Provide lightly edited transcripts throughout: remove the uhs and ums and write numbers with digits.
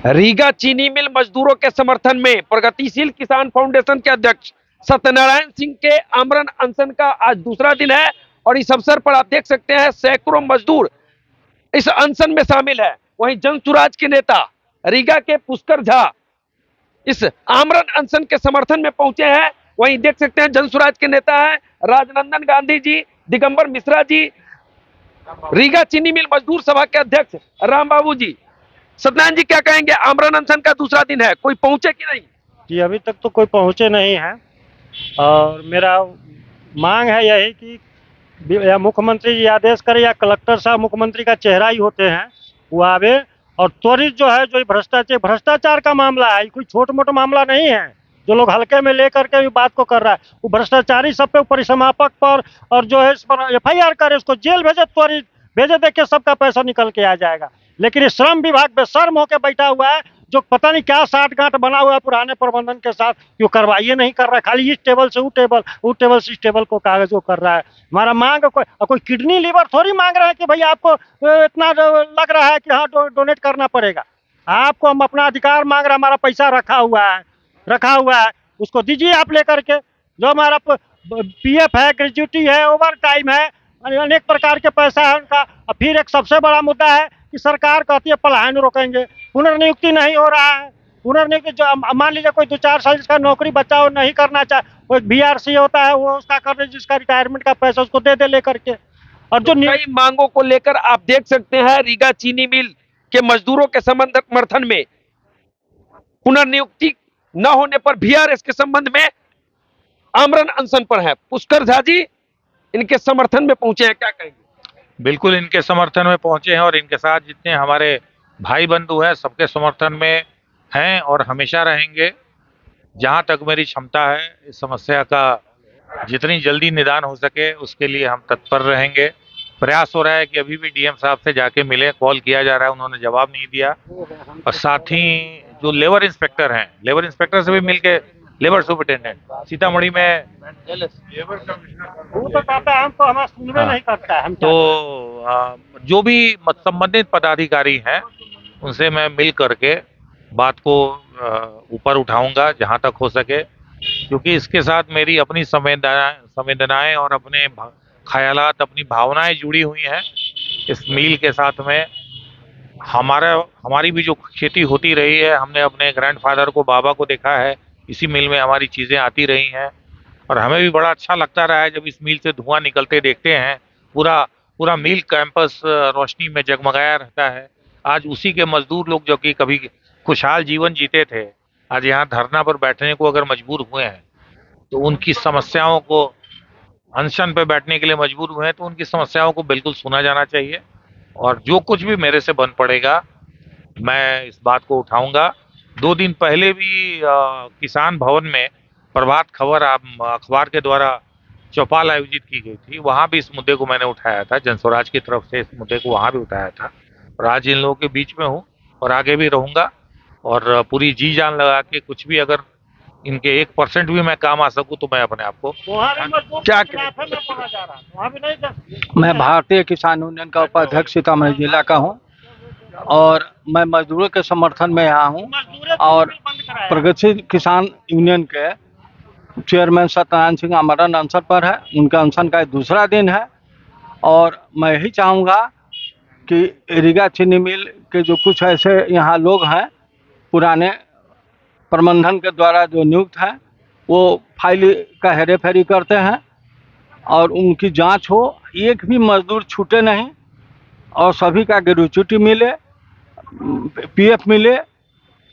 रीगा चीनी मिल मजदूरों के समर्थन में प्रगतिशील किसान फाउंडेशन के अध्यक्ष सत्यनारायण सिंह के आमरण अनशन का आज दूसरा दिन है और इस अवसर पर आप देख सकते हैं सैकड़ों मजदूर इस अनशन में शामिल है। वहीं जन सुराज के नेता रीगा के पुष्कर झा इस आमरण अनशन के समर्थन में पहुंचे हैं। वहीं देख सकते हैं जन सुराज के नेता है राजनंदन गांधी जी, दिगंबर मिश्रा जी, रीगा चीनी मिल मजदूर सभा के अध्यक्ष राम बाबू जी। सत्यनारायण जी क्या कहेंगे, आमरण अनशन का दूसरा दिन है, कोई पहुंचे कि नहीं? जी अभी तक तो कोई पहुंचे नहीं है और मेरा मांग है यही कि या मुख्यमंत्री जी आदेश करें या कलेक्टर साहब मुख्यमंत्री का चेहरा ही होते हैं, वो आवे और त्वरित जो है जो भ्रष्टाचार का मामला है, कोई छोटा मोटा मामला नहीं है जो लोग हल्के में लेकर के बात को कर रहा है। वो भ्रष्टाचारी सब पे परिसमापक पर और जो है इस पर FIR करे, उसको जेल भेजे, त्वरित भेजे, देखिए सबका पैसा निकल के आ जाएगा। लेकिन ये श्रम विभाग बेशर्म होकर बैठा हुआ है जो पता नहीं क्या साठ गांठ बना हुआ है पुराने प्रबंधन के साथ, जो कार्रवाई नहीं कर रहा है, खाली इस टेबल से वो टेबल से इस टेबल को कागज वो कर रहा है। हमारा मांग कोई किडनी लीवर थोड़ी मांग रहे हैं कि भाई आपको इतना लग रहा है कि हाँ डोनेट करना पड़ेगा। आपको हम अपना अधिकार मांग रहे हैं, हमारा पैसा रखा हुआ है उसको दीजिए आप लेकर के। जो हमारा PF है, ग्रेजुटी है, ओवर टाइम है, अनेक प्रकार के पैसा है उनका। फिर एक सबसे बड़ा मुद्दा है कि सरकार कहती है पलायन रोकेंगे, पुनर्नियुक्ति नहीं हो रहा है। पुनर्नियुक्ति जो मान लीजिए कोई 2-4 साल जिसका नौकरी बच्चा वो नहीं करना चाहे, वो BRC होता है वो उसका कर दे, जिसका रिटायरमेंट का पैसा उसको दे लेकर के। और जो कई मांगों को लेकर आप देख सकते हैं रीगा चीनी मिल के मजदूरों के समर्थन में पुनर्नियुक्ति न होने पर VRS के संबंध में आमरण अनशन पर है। पुष्कर झा जी इनके समर्थन में पहुंचे हैं, क्या कहेंगे? बिल्कुल इनके समर्थन में पहुंचे हैं और इनके साथ जितने हमारे भाई बंधु हैं सबके समर्थन में हैं और हमेशा रहेंगे। जहां तक मेरी क्षमता है इस समस्या का जितनी जल्दी निदान हो सके उसके लिए हम तत्पर रहेंगे। प्रयास हो रहा है कि अभी भी DM साहब से जाके मिले, कॉल किया जा रहा है, उन्होंने जवाब नहीं दिया। और साथ ही जो लेबर इंस्पेक्टर हैं, लेबर इंस्पेक्टर से भी मिलके लेबर सुपरिटेंडेंट सीतामढ़ी में लेबर कमिश्नर वो तो कहता है हमको हमारा सुनवे नहीं करता है। हम तो जो भी संबंधित पदाधिकारी हैं उनसे मैं मिल करके बात को ऊपर उठाऊंगा जहां तक हो सके, क्योंकि इसके साथ मेरी अपनी संवेदनाएं और अपने ख्यालात, अपनी भावनाएं जुड़ी हुई हैं इस मील के साथ में। हमारी भी जो खेती होती रही है, हमने अपने ग्रैंडफादर को, बाबा को देखा है, इसी मिल में हमारी चीज़ें आती रही हैं और हमें भी बड़ा अच्छा लगता रहा है जब इस मिल से धुआं निकलते देखते हैं। पूरा मिल कैंपस रोशनी में जगमगाया रहता है। आज उसी के मजदूर लोग जो कि कभी खुशहाल जीवन जीते थे, आज यहाँ धरना पर बैठने को अगर मजबूर हुए हैं तो उनकी समस्याओं को, अनशन पे बैठने के लिए मजबूर हुए हैं तो उनकी समस्याओं को बिल्कुल सुना जाना चाहिए और जो कुछ भी मेरे से बन पड़ेगा मैं इस बात को उठाऊंगा। 2 दिन पहले भी किसान भवन में प्रभात खबर अखबार के द्वारा चौपाल आयोजित की गई थी, वहां भी इस मुद्दे को मैंने उठाया था, जनस्वराज की तरफ से इस मुद्दे को वहां भी उठाया था और आज इन लोगों के बीच में हूँ और आगे भी रहूंगा और पूरी जी जान लगा के कुछ भी अगर इनके 1% भी मैं काम आ सकूं तो मैं अपने आप को क्या मैं भारतीय किसान यूनियन का उपाध्यक्ष सीतामढ़ी जिला का हूं और मैं मजदूरों के समर्थन में यहाँ हूं और प्रगतिशील किसान यूनियन के चेयरमैन सत्यनारायण सिंह आमरण अनशन पर है। उनका अनशन का दूसरा दिन है और मैं यही चाहूँगा कि रीगा चीनी मिल के जो कुछ ऐसे यहाँ लोग हैं पुराने प्रबंधन के द्वारा जो नियुक्त हैं, वो फाइल का हेरे फेरी करते हैं और उनकी जांच हो, एक भी मजदूर छूटे नहीं और सभी का ग्रेजुटी मिले, PF मिले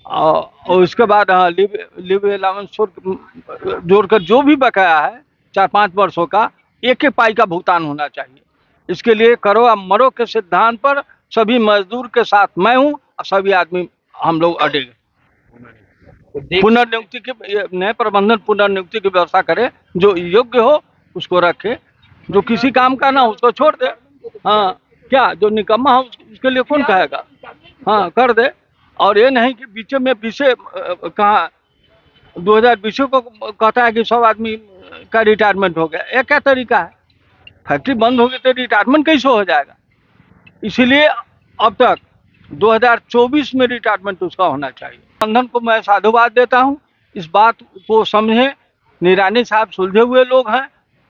और उसके बाद लिव अलाउंस जोड़कर जो भी बकाया है 4-5 वर्षों का एक पाई का भुगतान होना चाहिए। इसके लिए करो अब मरो के सिद्धांत पर सभी मजदूर के साथ मैं हूँ और सभी आदमी हम लोग अड़ेंगे। पुनर्नियुक्ति की नए प्रबंधन पुनर्नियुक्ति की व्यवस्था करे, जो योग्य हो उसको रखे, जो किसी काम का ना हो उसको छोड़ दे। हाँ, क्या जो निकम्मा हो उसके लिए कौन कहेगा? हाँ, कर दे। और ये नहीं कि बीच में पीछे कहा 2020 को कहता है कि 100 आदमी का रिटायरमेंट हो गया। ये क्या तरीका है? फैक्ट्री बंद होगी तो रिटायरमेंट कैसे हो जाएगा? इसीलिए अब तक 2024 में रिटायरमेंट उसका होना चाहिए। गठबंधन को मैं साधुवाद देता हूं, इस बात को समझे। निरानी साहब सुलझे हुए लोग हैं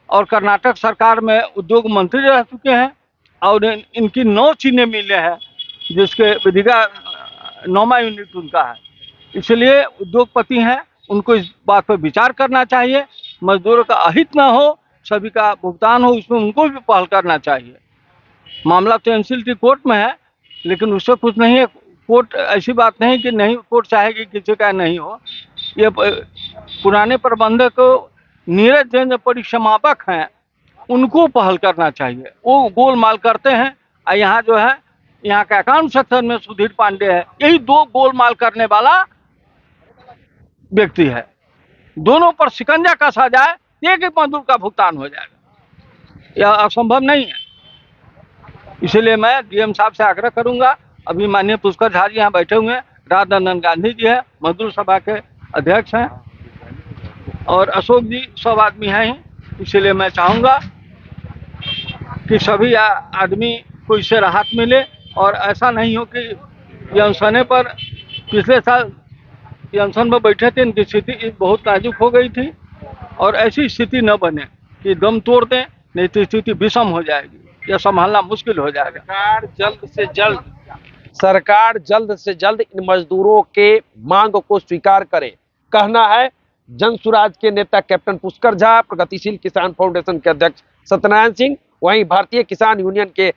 और कर्नाटक सरकार में उद्योग मंत्री रह चुके हैं और इनकी 9 चीनी मिलें हैं जिसके विधिका 9वां यूनिट उनका है, इसलिए उद्योगपति हैं, उनको इस बात पर विचार करना चाहिए। मजदूरों का अहित ना हो, सभी का भुगतान हो, इसमें उनको भी पहल करना चाहिए। मामला तो एनसीएलटी कोर्ट में है, लेकिन उससे कुछ नहीं है। कोर्ट ऐसी बात नहीं कि नहीं, कोर्ट चाहेगी किसी का नहीं हो। ये पुराने प्रबंधक नीरज जैन जो परिसमापक हैं उनको पहल करना चाहिए। वो गोलमाल करते हैं और यहाँ जो है, यहाँ का अकाउंट सेक्शन में सुधीर पांडे है, यही 2 गोलमाल करने वाला व्यक्ति है। दोनों पर शिकंजा कसा जाए, एक मजदूर का भुगतान हो जाएगा, यह असंभव नहीं है। इसलिए मैं डीएम साहब से आग्रह करूंगा। अभी माननीय पुष्कर झा जी यहाँ बैठे हुए हैं, राजनंदन गांधी जी है, मजदूर सभा के अध्यक्ष हैं, और अशोक जी, सब आदमी हैं ही। इसलिए मैं चाहूँगा कि सभी आदमी को इससे राहत मिले और ऐसा नहीं हो कि ये अनशने पर पिछले साल ये अनशन में बैठे थे, इनकी स्थिति बहुत नाजुक हो गई थी और ऐसी स्थिति न बने कि दम तोड़ दें, नहीं तो स्थिति विषम हो जाएगी, यह संभालना मुश्किल हो जाएगा। सरकार जल्द से जल्द इन मजदूरों के मांग को स्वीकार करे, कहना है जन सुराज के नेता कैप्टन पुष्कर झा, प्रगतिशील किसान फाउंडेशन के अध्यक्ष सत्यनारायण सिंह, वहीं भारतीय किसान यूनियन के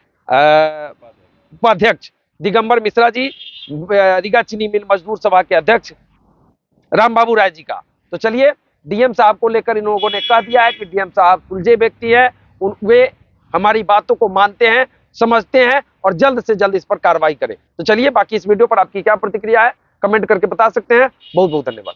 उपाध्यक्ष दिगंबर मिश्रा जी, रीगा चीनी मिल मजदूर सभा के अध्यक्ष रामबाबू राय जी का। तो चलिए, डीएम साहब को लेकर इन लोगों ने कह दिया है कि डीएम साहब सुलझे व्यक्ति है, वे हमारी बातों को मानते हैं, समझते हैं और जल्द से जल्द इस पर कार्रवाई करें। तो चलिए, बाकी इस वीडियो पर आपकी क्या प्रतिक्रिया है कमेंट करके बता सकते हैं। बहुत बहुत धन्यवाद।